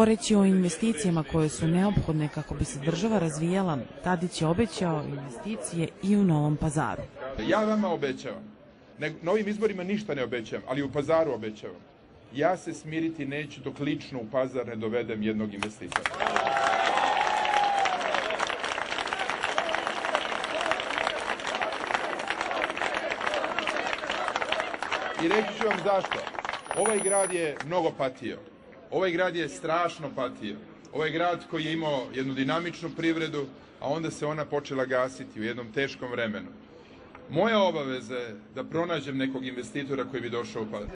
Govoreći o investicijama koje su neophodne kako bi se država razvijala, Tadić je obećao investicije i u Novom Pazaru. Ja vama obećavam, na ovim izborima ništa ne obećavam, ali u Pazaru obećavam. Ja se smiriti neću dok lično u Pazar ne dovedem jednog investitora. I reći ću vam zašto. Ovaj grad je mnogo patio. Ovaj grad je strašno patio. Ovaj grad koji je imao jednu dinamičnu privredu, a onda se ona počela gasiti u jednom teškom vremenu. Moja obaveza je da pronađem nekog investitora koji bi došao u Pazar.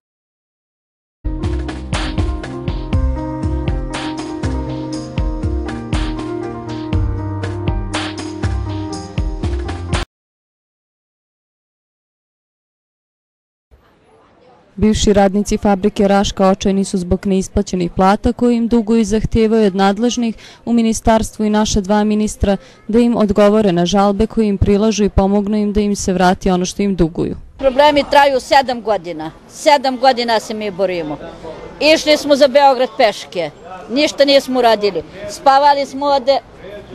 Bivši radnici fabrike Raška očajni su zbog neisplaćenih plata koje im duguju i zahtijevaju od nadležnih u ministarstvu i naša dva ministra da im odgovore na žalbe koje im prilažu i pomognu im da im se vrati ono što im duguju. Problemi traju 7 godina. 7 godina se mi borimo. Išli smo za Beograd peške. Ništa nismo uradili. Spavali smo ovde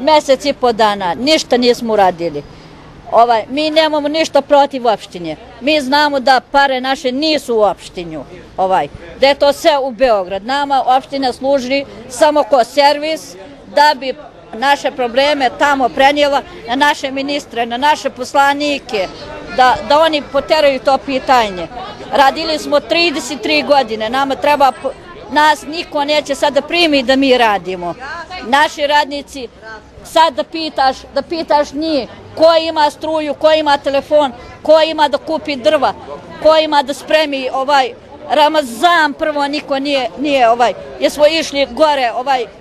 mesec i po dana. Ništa nismo uradili. Mi nemamo ništa protiv opštine. Mi znamo da pare naše nisu u opštinju. Da je to sve u Beograd. Nama opština služi samo kao servis da bi naše probleme tamo prenijela na naše ministre, na naše poslanike, da oni poteraju to pitanje. Radili smo 33 godine. Nas niko neće sad da primi da mi radimo. Naši radnici, sad da pitaš njih ko ima struju, ko ima telefon, ko ima da kupi drva, ko ima da spremi Ramazan prvo niko nije jer smo išli gore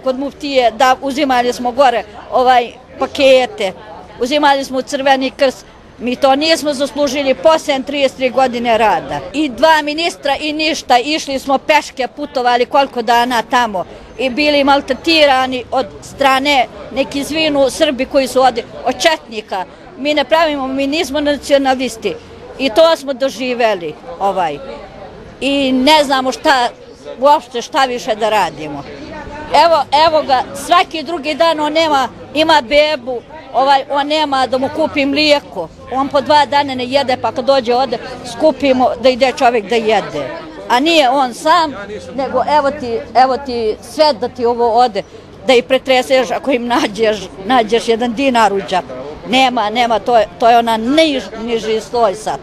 kod muftije da uzimali smo gore pakete, uzimali smo Crveni krst. Mi to nismo zaslužili posle 33 godine rada. I 2 ministra i ništa, išli smo peške, putovali koliko dana tamo i bili maltretirani od strane neki zvinu Srbi koji su od četnika. Mi ne pravimo, mi nismo nacionalisti i to smo doživeli. I ne znamo uopšte šta više da radimo. Evo ga, svaki drugi dan on ima bebu, on nema da mu kupi mlijeko, on po 2 dana ne jede, pa kad dođe ovde skupimo da ide čovjek da jede. A nije on sam, nego evo ti sve da ti ovo ode, da ih pretreseš ako im nađeš 1 dinar u džep. Nema, to je ona niži sloj sad.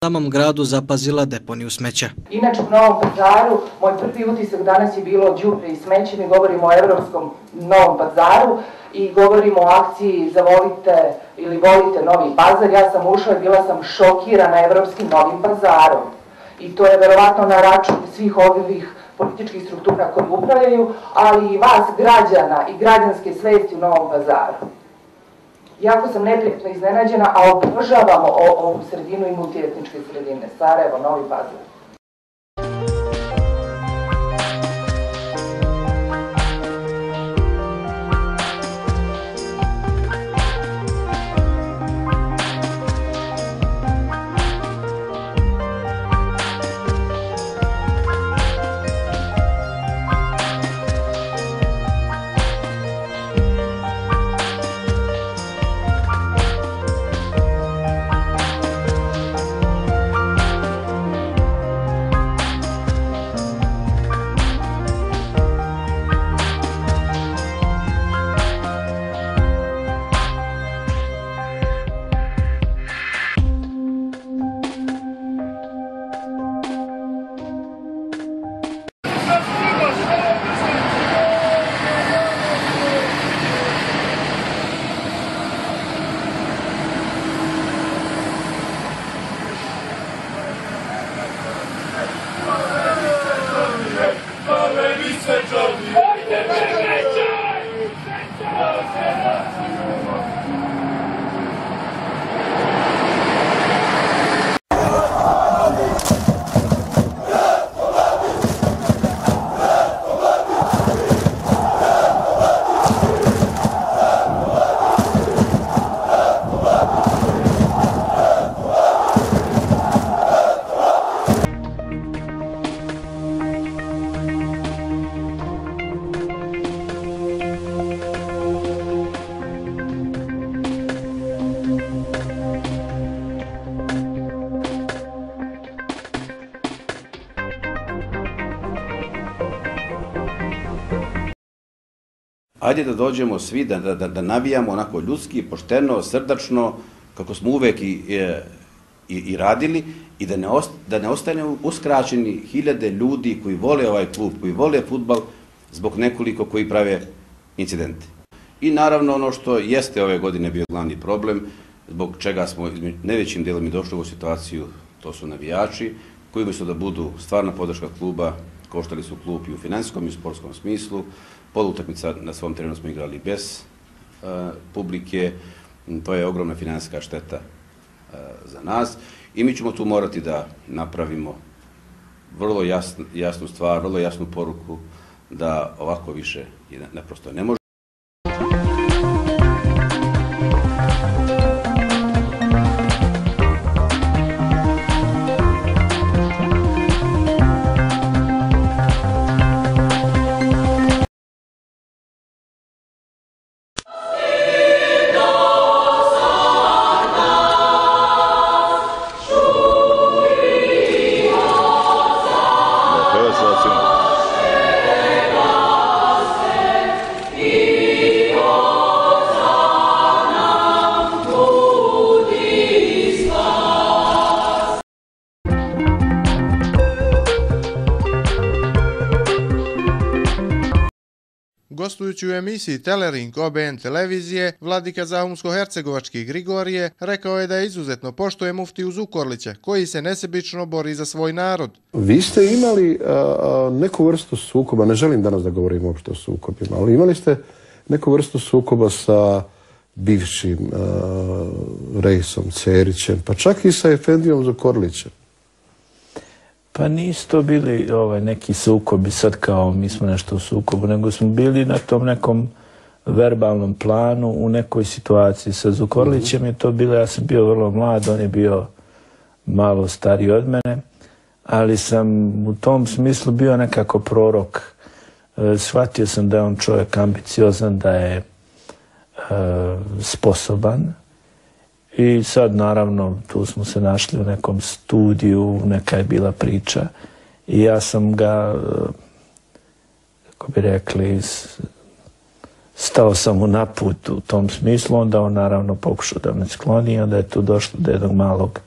Samom gradu zapazila deponiju smeća. Inače u Novom Pazaru, moj prvi utisak danas je bilo đubre i smeće. Mi govorimo o evropskom Novom Pazaru i govorimo o akciji Zavolite ili Volite Novi Pazar. Ja sam ušla i bila sam šokirana evropskim Novim Pazarom. I to je verovatno na račun svih ovih političkih struktura koji upravljaju, ali i vas građana i građanske svesti u Novom Pazaru. Jako sam neprijatno iznenađena, a obožavamo ovu sredinu i multietničke sredine. Sarajevo, Novi Pazar. Ajde da dođemo svi, da navijamo onako ljudski, pošteno, srdačno, kako smo uvek i radili, i da ne ostane uskraćeni hiljade ljudi koji vole ovaj klub, koji vole fudbal, zbog nekoliko koji prave incidente. I naravno ono što jeste ove godine bio glavni problem, zbog čega smo najvećim delom i došli u ovu situaciju, to su navijači, koji umjesto da budu stvarna podrška kluba, koštali su klub i u finansijskom i u sportskom smislu. Polutakmica na svom terenu smo igrali bez publike, to je ogromna finansijska šteta za nas i mi ćemo tu morati da napravimo vrlo jasnu stvar, vrlo jasnu poruku da ovako više naprosto ne može. Gostujući u emisiji Telering OBN televizije, vladika Zahumsko-hercegovački Grigorije rekao je da izuzetno poštuje muftiju Zukorlića, koji se nesebično bori za svoj narod. Vi ste imali neku vrstu sukoba, ne želim danas da govorim uopšte o sukobima, ali imali ste neku vrstu sukoba sa bivšim Reisom Cerićem, pa čak i sa Efendijom Zukorlićem. Pa nisu to bili neki sukobi sad kao mi smo nešto u sukobu, nego smo bili na tom nekom verbalnom planu u nekoj situaciji. Sa Zukorlićem je to bilo, ja sam bio vrlo mlad, on je bio malo stariji od mene, ali sam u tom smislu bio nekako prorok. Shvatio sam da je on čovjek ambiciozan, da je sposoban. I sad, naravno, tu smo se našli u nekom studiju, neka je bila priča i ja sam ga, kako bi rekli, stao sam mu na put u tom smislu, onda on naravno pokušao da me skloni, onda je tu došlo do jednog malog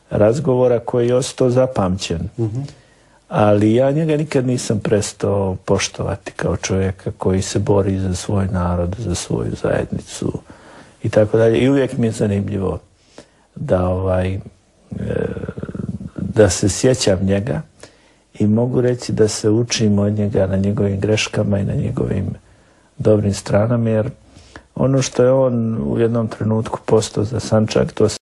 razgovora koji je ostao zapamćen. Ali ja njega nikad nisam prestao poštovati kao čovjeka koji se bori za svoj narod, za svoju zajednicu i tako dalje. I uvijek mi je zanimljivo da se sjećam njega i mogu reći da se učim od njega na njegovim greškama i na njegovim dobrim stranama, jer ono što je on u jednom trenutku postao za Sandžak, to se